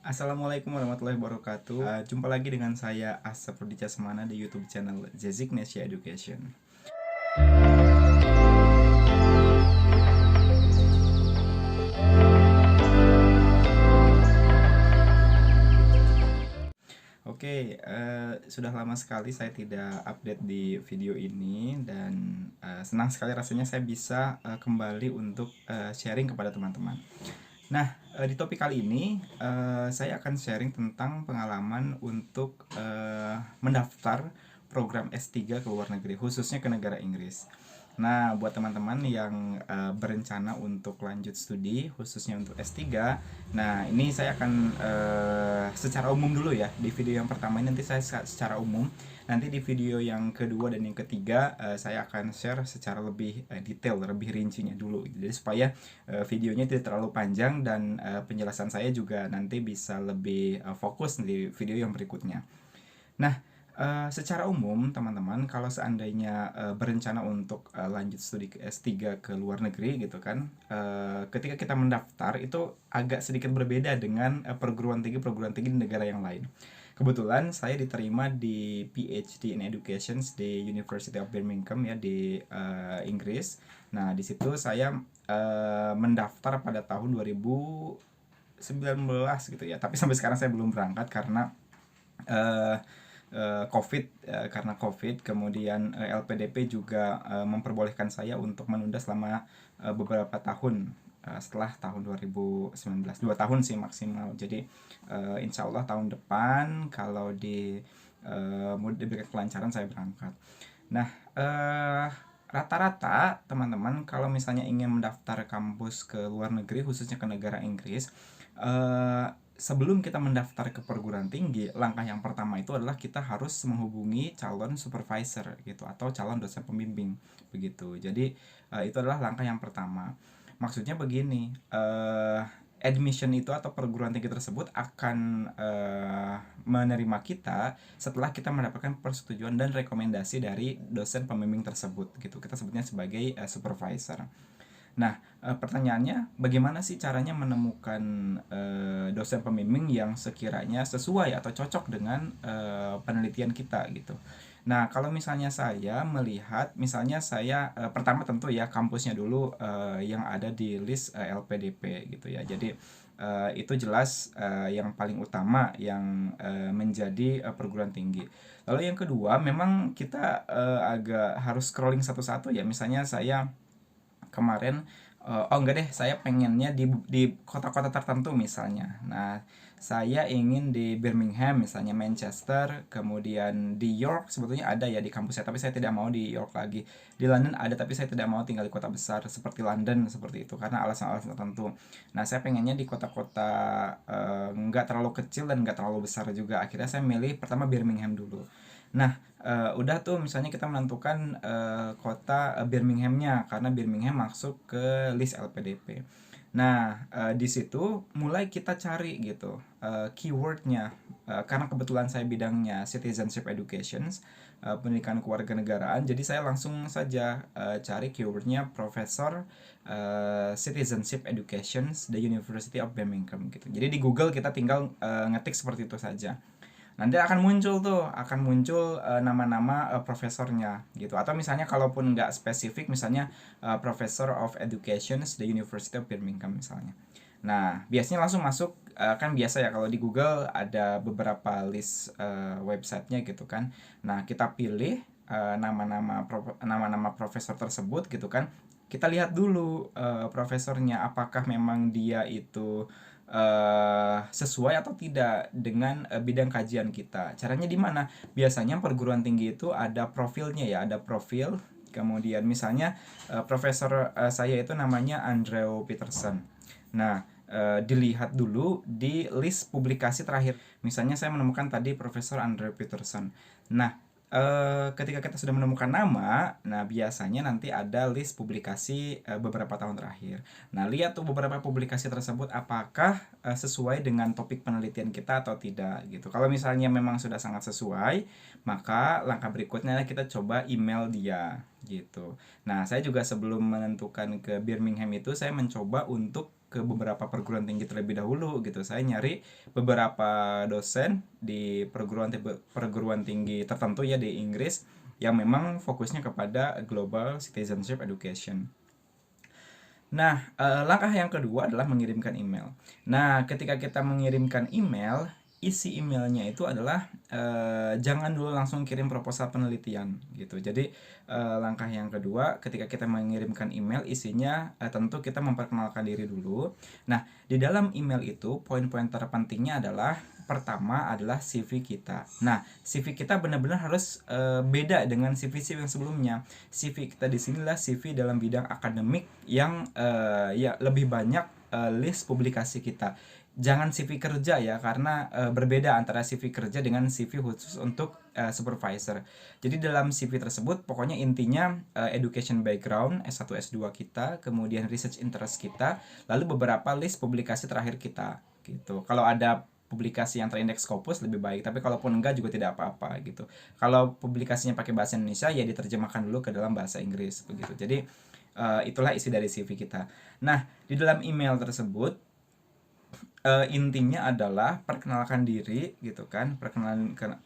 Assalamualaikum warahmatullahi wabarakatuh. Jumpa lagi dengan saya Asep Rudi Semana di YouTube channel Zezignesia Education. Oke, sudah lama sekali saya tidak update di video ini dan senang sekali rasanya saya bisa kembali untuk sharing kepada teman-teman. Nah, di topik kali ini saya akan sharing tentang pengalaman untuk mendaftar program S3 ke luar negeri, khususnya ke negara Inggris. Nah, buat teman-teman yang berencana untuk lanjut studi, khususnya untuk S3, nah ini saya akan secara umum dulu ya. Di video yang pertama ini nanti saya secara umum. Nanti di video yang kedua dan yang ketiga saya akan share secara lebih detail, lebih rincinya dulu. Jadi supaya videonya tidak terlalu panjang dan penjelasan saya juga nanti bisa lebih fokus di video yang berikutnya. Nah, secara umum teman-teman kalau seandainya berencana untuk lanjut studi S3 ke luar negeri gitu kan, ketika kita mendaftar itu agak sedikit berbeda dengan perguruan tinggi di negara yang lain. Kebetulan saya diterima di PhD in Education di University of Birmingham ya di Inggris. Nah, di situ saya mendaftar pada tahun 2019 gitu ya. Tapi sampai sekarang saya belum berangkat karena uh, karena COVID, kemudian LPDP juga memperbolehkan saya untuk menunda selama beberapa tahun setelah tahun 2019, 2 tahun sih maksimal. Jadi insya Allah tahun depan kalau diberikan kelancaran saya berangkat. Nah, rata-rata teman-teman kalau misalnya ingin mendaftar kampus ke luar negeri, khususnya ke negara Inggris, sebelum kita mendaftar ke perguruan tinggi, langkah yang pertama itu adalah kita harus menghubungi calon supervisor gitu atau calon dosen pembimbing begitu. Jadi itu adalah langkah yang pertama. Maksudnya begini, admission itu atau perguruan tinggi tersebut akan menerima kita setelah kita mendapatkan persetujuan dan rekomendasi dari dosen pembimbing tersebut gitu. Kita sebutnya sebagai supervisor. Nah, pertanyaannya bagaimana sih caranya menemukan dosen pembimbing yang sekiranya sesuai atau cocok dengan penelitian kita gitu. Nah, kalau misalnya saya melihat, misalnya saya pertama tentu ya kampusnya dulu yang ada di list LPDP gitu ya. Jadi itu jelas yang paling utama yang menjadi perguruan tinggi. Lalu yang kedua, memang kita agak harus scrolling satu-satu ya. Misalnya saya kemarin oh enggak deh, saya pengennya di kota-kota tertentu misalnya. Nah, saya ingin di Birmingham misalnya, Manchester, kemudian di York sebetulnya ada ya di kampus saya, tapi saya tidak mau di York lagi. Di London ada, tapi saya tidak mau tinggal di kota besar seperti London seperti itu karena alasan-alasan tertentu. Nah, saya pengennya di kota-kota nggak terlalu kecil dan nggak terlalu besar juga. Akhirnya saya milih pertama Birmingham dulu. Nah, udah tuh misalnya kita menentukan kota Birminghamnya karena Birmingham masuk ke list LPDP. Nah, di situ mulai kita cari gitu keywordnya. Karena kebetulan saya bidangnya citizenship education, pendidikan kewarganegaraan, jadi saya langsung saja cari keywordnya Professor Citizenship Education the University of Birmingham gitu. Jadi di Google kita tinggal ngetik seperti itu saja. Nanti akan muncul nama-nama profesornya gitu. Atau misalnya kalaupun nggak spesifik, misalnya Professor of Education the University of Birmingham misalnya. Nah, biasanya langsung masuk, kan biasa ya kalau di Google ada beberapa list websitenya gitu kan. Nah, kita pilih nama-nama profesor tersebut gitu kan. Kita lihat dulu profesornya apakah memang dia itu sesuai atau tidak dengan bidang kajian kita. Caranya di mana? Biasanya perguruan tinggi itu ada profilnya ya, ada profil. Kemudian misalnya profesor saya itu namanya Andrew Peterson. Nah, dilihat dulu di list publikasi terakhir. Misalnya saya menemukan tadi Profesor Andrew Peterson. Nah, ketika kita sudah menemukan nama, nah biasanya nanti ada list publikasi beberapa tahun terakhir. Nah, lihat tuh beberapa publikasi tersebut apakah sesuai dengan topik penelitian kita atau tidak gitu. Kalau misalnya memang sudah sangat sesuai, maka langkah berikutnya kita coba email dia gitu. Nah, saya juga sebelum menentukan ke Birmingham itu saya mencoba untuk ke beberapa perguruan tinggi terlebih dahulu gitu. Saya nyari beberapa dosen di perguruan tinggi tertentu ya di Inggris yang memang fokusnya kepada global citizenship education. Nah, langkah yang kedua adalah mengirimkan email. Nah, ketika kita mengirimkan email, isi emailnya itu adalah jangan dulu langsung kirim proposal penelitian gitu. Jadi langkah yang kedua, ketika kita mengirimkan email, isinya tentu kita memperkenalkan diri dulu. Nah, di dalam email itu poin-poin terpentingnya adalah pertama adalah CV kita. Nah, CV kita benar-benar harus beda dengan CV-CV yang sebelumnya. CV kita di sinilah CV dalam bidang akademik yang ya lebih banyak list publikasi kita. Jangan CV kerja ya, karena berbeda antara CV kerja dengan CV khusus untuk supervisor. Jadi dalam CV tersebut pokoknya intinya education background S1 S2 kita, kemudian research interest kita, lalu beberapa list publikasi terakhir kita gitu. Kalau ada publikasi yang terindeks Scopus lebih baik, tapi kalaupun enggak juga tidak apa-apa gitu. Kalau publikasinya pakai bahasa Indonesia ya diterjemahkan dulu ke dalam bahasa Inggris begitu. Jadi itulah isi dari CV kita. Nah, di dalam email tersebut intinya adalah perkenalkan diri gitu kan,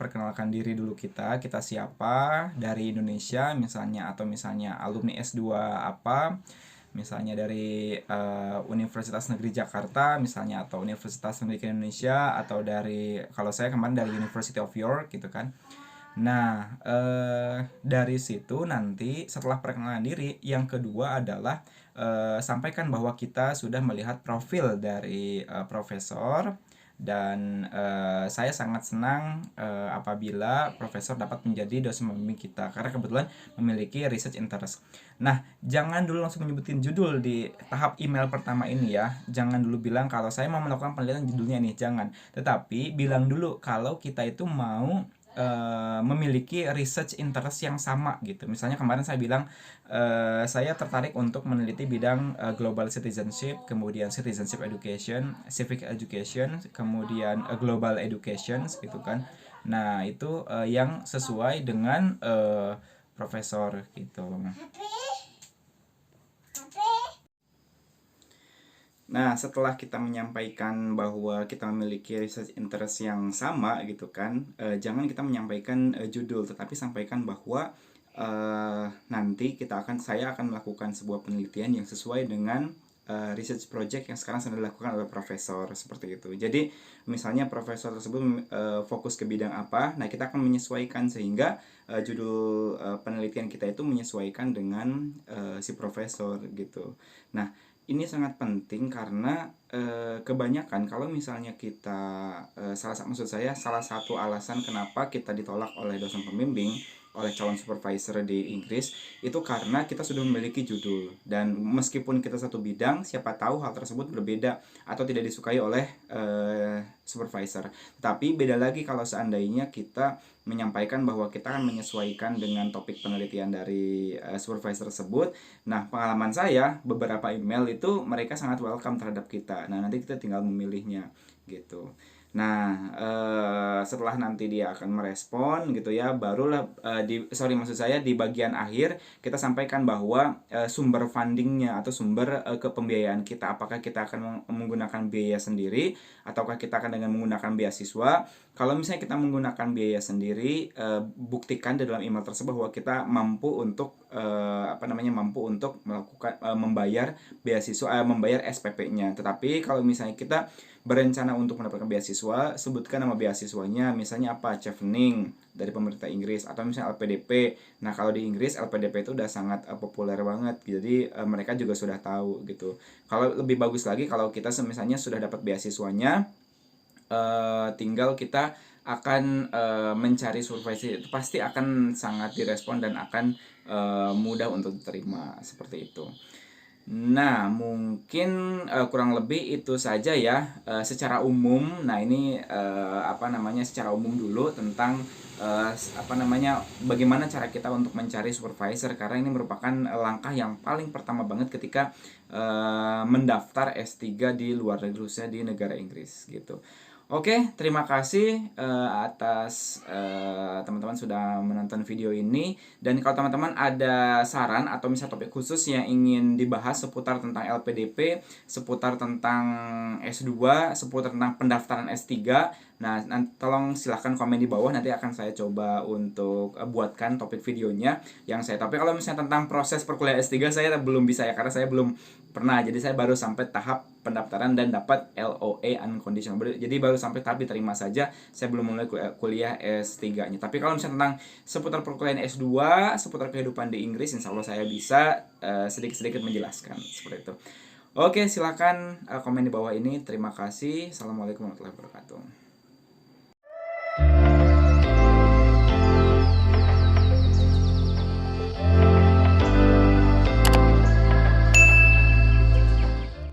perkenalkan diri dulu, kita siapa, dari Indonesia misalnya, atau misalnya alumni S2 apa, misalnya dari Universitas Negeri Jakarta misalnya, atau Universitas Pendidikan Indonesia, atau dari, kalau saya kemarin dari University of York gitu kan. Nah, dari situ nanti setelah perkenalan diri, yang kedua adalah sampaikan bahwa kita sudah melihat profil dari profesor, dan saya sangat senang apabila profesor dapat menjadi dosen pembimbing kita karena kebetulan memiliki research interest. Nah, jangan dulu langsung menyebutin judul di tahap email pertama ini ya. Jangan dulu bilang kalau saya mau melakukan penelitian judulnya nih, jangan. Tetapi bilang dulu kalau kita itu mau memiliki research interest yang sama gitu. Misalnya kemarin saya bilang saya tertarik untuk meneliti bidang global citizenship, kemudian citizenship education, civic education, kemudian global education gitu kan. Nah, itu yang sesuai dengan profesor gitu. Nah, setelah kita menyampaikan bahwa kita memiliki research interest yang sama gitu kan, jangan kita menyampaikan judul, tetapi sampaikan bahwa nanti saya akan melakukan sebuah penelitian yang sesuai dengan research project yang sekarang sedang dilakukan oleh profesor, seperti itu. Jadi, misalnya profesor tersebut fokus ke bidang apa, nah kita akan menyesuaikan sehingga judul penelitian kita itu menyesuaikan dengan si profesor gitu. Nah, ini sangat penting karena kebanyakan kalau misalnya kita salah satu alasan kenapa kita ditolak oleh dosen pembimbing, oleh calon supervisor di Inggris, itu karena kita sudah memiliki judul, dan meskipun kita satu bidang, siapa tahu hal tersebut berbeda atau tidak disukai oleh supervisor. Tapi beda lagi kalau seandainya kita menyampaikan bahwa kita akan menyesuaikan dengan topik penelitian dari supervisor tersebut. Nah, pengalaman saya, beberapa email itu mereka sangat welcome terhadap kita. Nah, nanti kita tinggal memilihnya gitu. Nah, setelah nanti dia akan merespon gitu ya, barulah maksud saya di bagian akhir kita sampaikan bahwa sumber fundingnya atau sumber kepembiayaan kita, apakah kita akan menggunakan biaya sendiri ataukah kita akan dengan menggunakan beasiswa. Kalau misalnya kita menggunakan biaya sendiri, buktikan di dalam email tersebut bahwa kita mampu untuk melakukan membayar beasiswa, membayar SPP-nya. Tetapi kalau misalnya kita berencana untuk mendapatkan beasiswa, sebutkan nama beasiswanya, misalnya apa, Chevening dari pemerintah Inggris, atau misalnya LPDP. Nah, kalau di Inggris LPDP itu udah sangat populer banget, jadi mereka juga sudah tahu gitu. Kalau lebih bagus lagi kalau kita misalnya sudah dapat beasiswanya, tinggal kita akan mencari supervisi, itu pasti akan sangat direspon dan akan mudah untuk diterima, seperti itu. Nah, mungkin kurang lebih itu saja ya secara umum. Nah, ini secara umum dulu tentang bagaimana cara kita untuk mencari supervisor, karena ini merupakan langkah yang paling pertama banget ketika mendaftar S3 di luar negeri, khususnya di negara Inggris gitu. Oke, terima kasih atas teman-teman sudah menonton video ini. Dan kalau teman-teman ada saran atau misalnya topik khusus yang ingin dibahas seputar tentang LPDP, seputar tentang S2, seputar tentang pendaftaran S3, nah nanti tolong silahkan komen di bawah, nanti akan saya coba untuk buatkan topik videonya yang saya. Tapi kalau misalnya tentang proses perkuliahan S3 saya belum bisa ya, karena saya belum pernah. Jadi saya baru sampai tahap pendaftaran dan dapat LOA unconditional. Jadi baru sampai tahap diterima saja. Saya belum mulai kuliah S3-nya. Tapi kalau misalnya tentang seputar perkuliahan S2, seputar kehidupan di Inggris, insya Allah saya bisa sedikit-sedikit menjelaskan seperti itu. Oke, silakan komen di bawah ini. Terima kasih. Assalamualaikum warahmatullahi wabarakatuh.